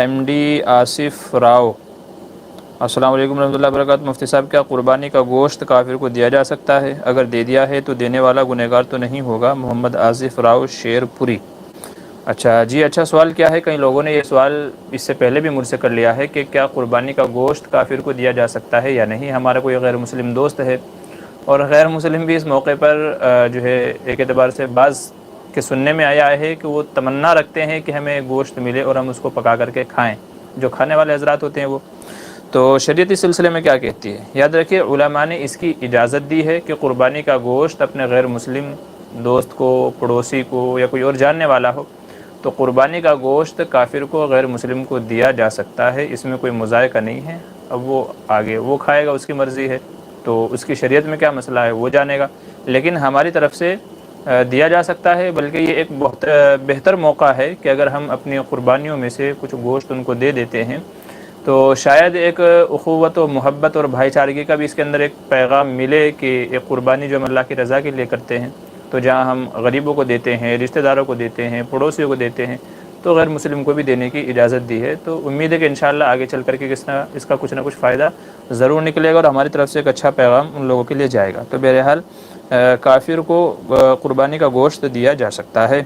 M D Asif Rao, السلام علیکم ورحمۃ اللہ وبرکاتہ۔ مفتی صاحب، کیا قربانی کا گوشت کافر کو دیا جا سکتا ہے؟ اگر دے دیا ہے تو دینے والا گنہگار تو نہیں ہوگا؟ محمد آصف راؤ، شیر پوری۔ اچھا جی، اچھا سوال کیا ہے، کئی لوگوں نے یہ سوال اس سے پہلے بھی مجھ سے کر لیا ہے کہ کیا قربانی کا گوشت کافر کو دیا جا سکتا ہے یا نہیں۔ ہمارا کوئی غیر مسلم دوست ہے، اور غیر مسلم بھی اس موقع پر جو ہے ایک اعتبار سے بعض کے سننے میں آیا ہے کہ وہ تمنا رکھتے ہیں کہ ہمیں گوشت ملے اور ہم اس کو پکا کر کے کھائیں، جو کھانے والے حضرات ہوتے ہیں وہ۔ تو شریعت اس سلسلے میں کیا کہتی ہے؟ یاد رکھیے، علماء نے اس کی اجازت دی ہے کہ قربانی کا گوشت اپنے غیر مسلم دوست کو، پڑوسی کو، یا کوئی اور جاننے والا ہو، تو قربانی کا گوشت کافر کو، غیر مسلم کو دیا جا سکتا ہے، اس میں کوئی مذائقہ نہیں ہے۔ اب وہ آگے وہ کھائے گا، اس کی مرضی ہے، تو اس کی شریعت میں کیا مسئلہ ہے وہ جانے گا، لیکن ہماری طرف سے دیا جا سکتا ہے۔ بلکہ یہ ایک بہت بہتر موقع ہے کہ اگر ہم اپنی قربانیوں میں سے کچھ گوشت ان کو دے دیتے ہیں، تو شاید ایک اخوت و محبت اور بھائی چارگی کا بھی اس کے اندر ایک پیغام ملے کہ ایک قربانی جو ہم اللہ کی رضا کے لیے کرتے ہیں، تو جہاں ہم غریبوں کو دیتے ہیں، رشتہ داروں کو دیتے ہیں، پڑوسیوں کو دیتے ہیں، تو غیر مسلم کو بھی دینے کی اجازت دی ہے۔ تو امید ہے کہ انشاءاللہ آگے چل کر کے اس کا کچھ نہ کچھ فائدہ ضرور نکلے گا، اور ہماری طرف سے ایک اچھا پیغام ان لوگوں کے لیے جائے گا۔ تو بہرحال کافر کو قربانی کا گوشت دیا جا سکتا ہے۔